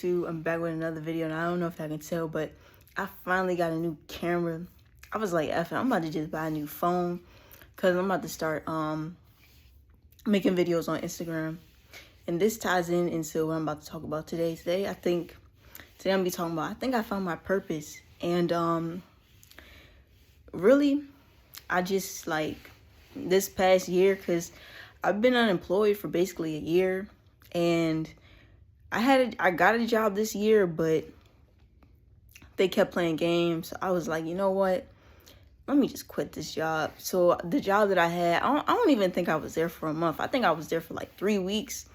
I'm back with another video, and I don't know if I can tell, but I finally got a new camera. I was like, F it, I'm about to just buy a new phone because I'm about to start making videos on Instagram. And this ties into what I'm about to talk about today. Today I'm gonna be talking about, I think I found my purpose. And really, I just like this past year, because I've been unemployed for basically a year, and I got a job this year, but they kept playing games. I was like, you know what? Let me just quit this job. So the job that I had, I don't even think I was there for a month. I think I was there for like 3 weeks.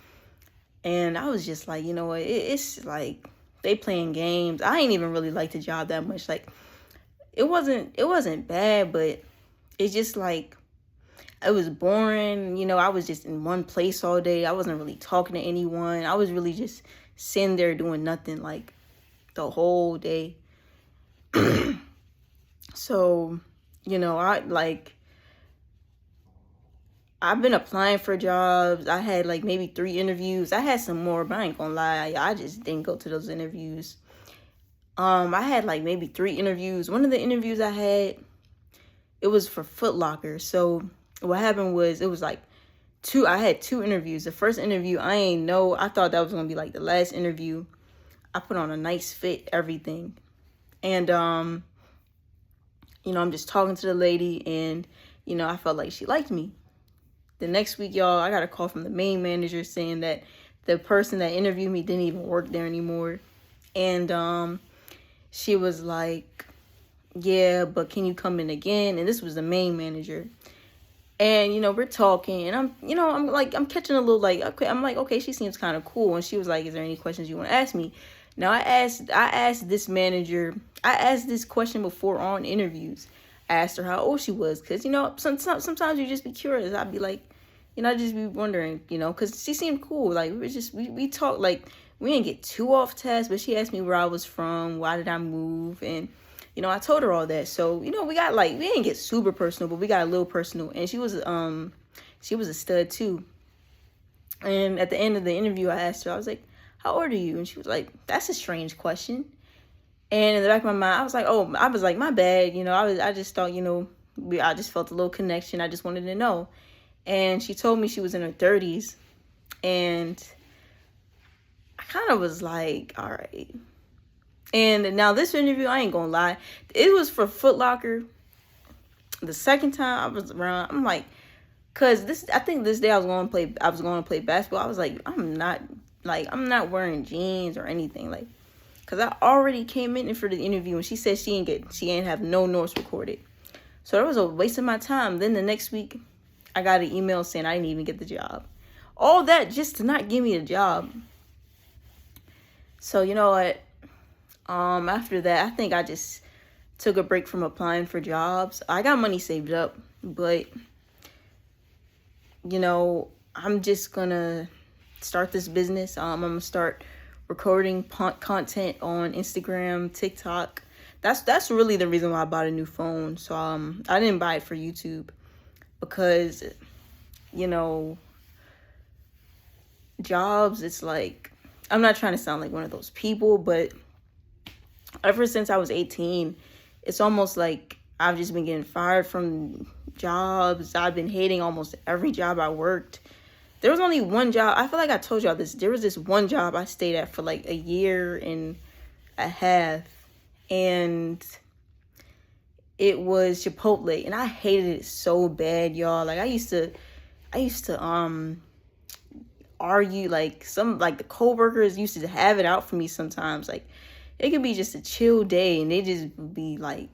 And I was just like, you know what? It's like they playing games. I ain't even really like the job that much. Like it wasn't bad, but it's just like it was boring. You know, I was just in one place all day. I wasn't really talking to anyone. I was really just sitting there doing nothing like the whole day. So, you know, I've been applying for jobs. I had like maybe 3 interviews. I had some more, but I ain't gonna lie, I just didn't go to those interviews. I had like maybe 3 interviews. One of the interviews I had, it was for Foot Locker. So what happened was, it was like I had 2 interviews. The first interview, I thought that was gonna be like the last interview. I put on a nice fit, everything. And you know, I'm just talking to the lady, and you know, I felt like she liked me. The next week, y'all, I got a call from the main manager saying that the person that interviewed me didn't even work there anymore. And she was like, yeah, but can you come in again? And this was the main manager. And, you know, we're talking, and I'm catching a little like, okay, I'm like, okay, she seems kind of cool. And she was like, is there any questions you want to ask me? Now, I asked this manager, I asked this question before on interviews. I asked her how old she was, because, you know, sometimes you just be curious. I'd be like, you know, I'd just be wondering, you know, because she seemed cool. Like, we talked, like, we didn't get too off task, but she asked me where I was from, why did I move, and, you know, I told her all that. So, you know, we didn't get super personal, but we got a little personal. And she was a stud too. And at the end of the interview, I asked her, I was like, how old are you? And she was like, that's a strange question. And in the back of my mind, I was like, my bad. You know, I just thought, you know, I just felt a little connection. I just wanted to know. And she told me she was in her 30s. And I kind of was like, all right. And now this interview, I ain't gonna lie, it was for Foot Locker. The second time I was around, I'm like, I think this day I was going to play basketball. I was like, I'm not wearing jeans or anything, like, because I already came in for the interview, and she said she ain't have no notes recorded. So that was a waste of my time. Then the next week, I got an email saying I didn't even get the job. All that just to not give me a job. So, you know what? After that, I think I just took a break from applying for jobs. I got money saved up, but, you know, I'm just gonna start this business. I'm gonna start recording content on Instagram, TikTok. That's really the reason why I bought a new phone. So I didn't buy it for YouTube, because, you know, jobs, it's like, I'm not trying to sound like one of those people, but ever since I was 18, it's almost like I've just been getting fired from jobs. I've been hating almost every job I worked. There was only one job. I feel like I told y'all this. There was this one job I stayed at for like a year and a half. And it was Chipotle. And I hated it so bad, y'all. Like, I used to argue, like, the coworkers used to have it out for me sometimes. Like, it could be just a chill day, and they just be like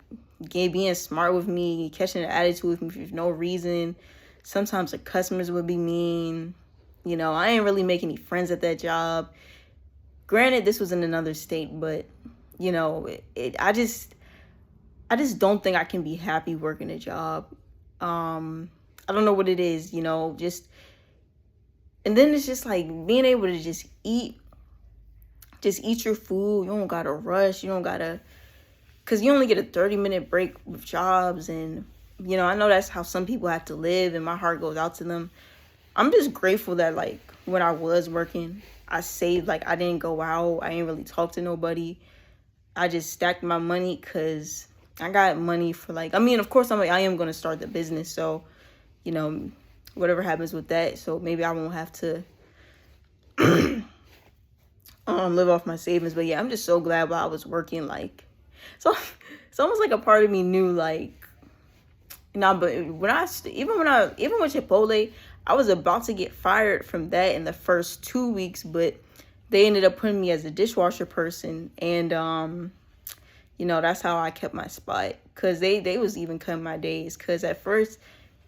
being smart with me, catching an attitude with me for no reason. Sometimes the customers would be mean. You know, I ain't really make any friends at that job. Granted, this was in another state, but, you know, I just don't think I can be happy working a job. I don't know what it is, you know, and then it's just like being able to just eat your food. You don't gotta rush. You don't gotta, because you only get a 30-minute break with jobs. And, you know, I know that's how some people have to live, and my heart goes out to them. I'm just grateful that, like, when I was working, I saved. Like, I didn't go out. I didn't really talk to nobody. I just stacked my money because I got money for, like, I mean, of course, I am going to start the business. So, you know, whatever happens with that. So maybe I won't have to live off my savings. But yeah, I'm just so glad while I was working, like, so it's almost like a part of me knew, like, but even with Chipotle, I was about to get fired from that in the first 2 weeks, but they ended up putting me as a dishwasher person, and you know, that's how I kept my spot, because they was even cutting my days, because at first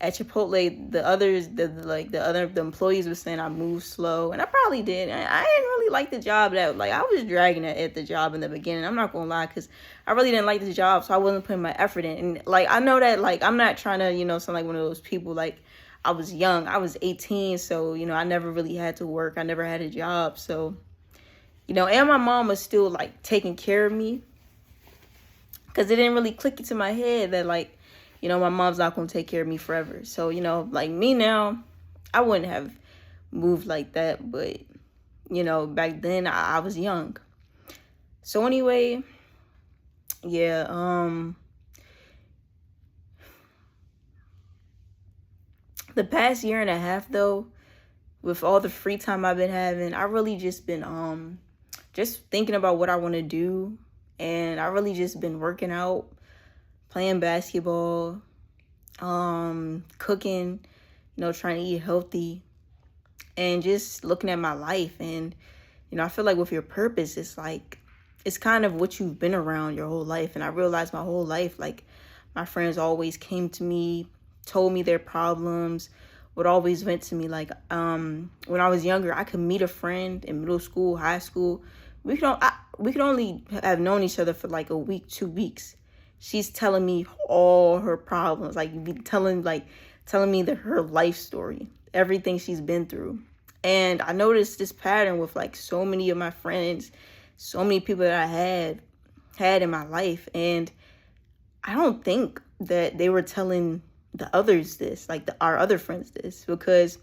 at Chipotle, the employees were saying I moved slow, and I probably did. I didn't really like the job. That, like, I was dragging at the job in the beginning. I'm not gonna lie, because I really didn't like the job, so I wasn't putting my effort in. And, like, I know that, like, I'm not trying to, you know, sound like one of those people. Like, I was young. I was 18, so, you know, I never really had to work. I never had a job, so, you know, and my mom was still, like, taking care of me, because it didn't really click into my head that, like, you know, my mom's not going to take care of me forever. So, you know, like, me now, I wouldn't have moved like that. But, you know, back then I was young. So anyway, yeah, the past year and a half, though, with all the free time I've been having, I really just been just thinking about what I want to do. And I really just been working out, playing basketball, cooking, you know, trying to eat healthy, and just looking at my life. And, you know, I feel like with your purpose, it's like, it's kind of what you've been around your whole life. And I realized my whole life, like, my friends always came to me, told me their problems, would always vent to me. Like, when I was younger, I could meet a friend in middle school, high school. We could only have known each other for like a week, 2 weeks. She's telling me all her problems, like, telling me her life story, everything she's been through. And I noticed this pattern with, like, so many of my friends, so many people that I had in my life. And I don't think that they were telling the others this, like, our other friends this, because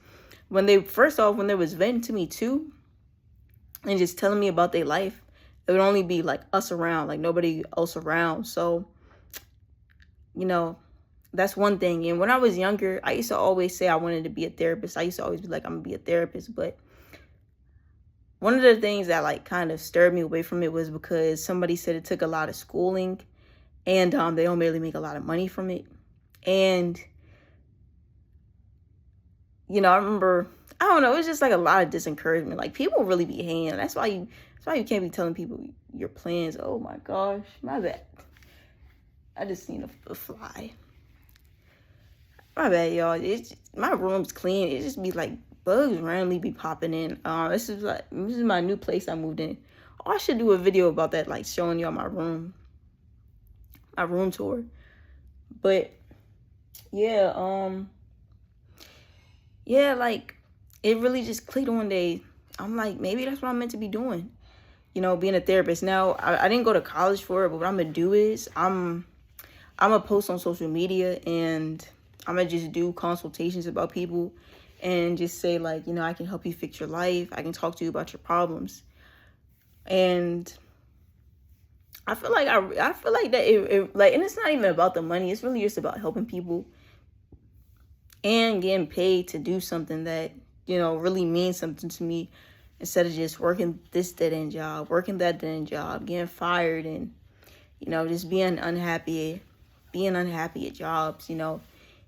when they was venting to me too, and just telling me about their life, it would only be, like, us around, like, nobody else around. So, you know, that's one thing. And when I was younger, I used to always say I wanted to be a therapist. I used to always be like, I'm gonna be a therapist. But one of the things that, like, kind of stirred me away from it was because somebody said it took a lot of schooling, and they don't really make a lot of money from it. And, you know, I remember, I don't know, it's just like a lot of disencouragement. Like, people really be hating. That's why you can't be telling people your plans. Oh my gosh, my bad. I just seen a fly. My bad, y'all. My room's clean. It just be like bugs randomly be popping in. This is my new place I moved in. Oh, I should do a video about that, like, showing y'all my room tour. But yeah, yeah, like, it really just clicked one day. I'm like, maybe that's what I'm meant to be doing, you know, being a therapist. Now, I didn't go to college for it, but what I'm gonna do is I'm gonna post on social media, and I'm gonna just do consultations about people, and just say, like, you know, I can help you fix your life. I can talk to you about your problems. And I feel like that it like, and it's not even about the money. It's really just about helping people and getting paid to do something that, you know, really means something to me, instead of just working this dead-end job, working that dead-end job, getting fired, and, you know, just being unhappy at jobs, you know,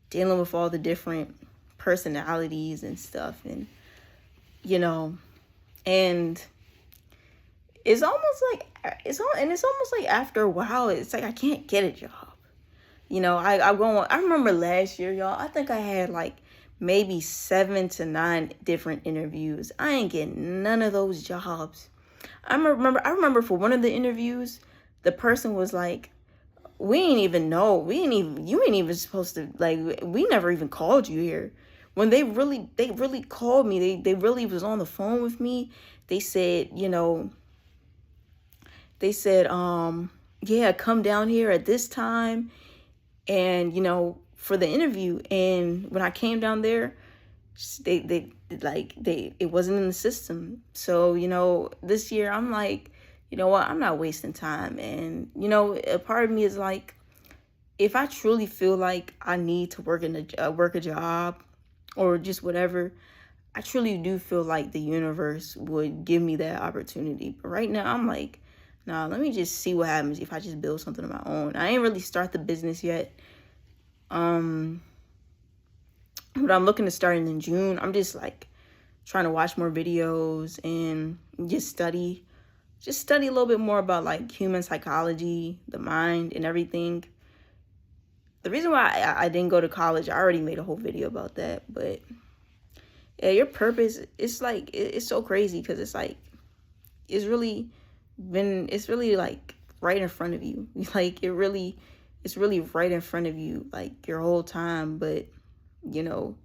dealing with all the different personalities and stuff. And, you know, and it's almost like after a while, it's like I can't get a job. You know, I remember last year, y'all, I think I had like maybe 7 to 9 different interviews. I ain't getting none of those jobs. I remember for one of the interviews, the person was like, you ain't even supposed to, like, we never even called you here. When they really called me, they really was on the phone with me. They said, yeah, come down here at this time, and, for the interview. And when I came down there, it wasn't in the system. So, this year I'm like, you know what, I'm not wasting time. And, a part of me is like, if I truly feel like I need to work a job or just whatever, I truly do feel like the universe would give me that opportunity. But right now I'm like, nah, let me just see what happens if I just build something of my own. I ain't really start the business yet. But I'm looking to start in June. I'm just like trying to watch more videos and just study a little bit more about like human psychology, the mind, and everything. The reason why I didn't go to college, I already made a whole video about that. But yeah, your purpose, it's like it's so crazy because it's like it's really like right in front of you. Like it's really right in front of you like your whole time. But you know,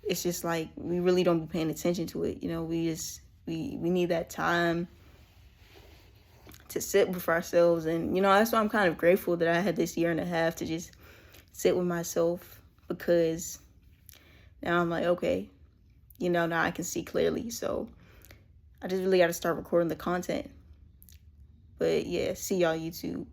it's just like we really don't be paying attention to it. We need that time to sit with ourselves. And that's why I'm kind of grateful that I had this year and a half to just sit with myself, because now I'm like, okay, now I can see clearly. So I just really got to start recording the content. But yeah, see y'all YouTube.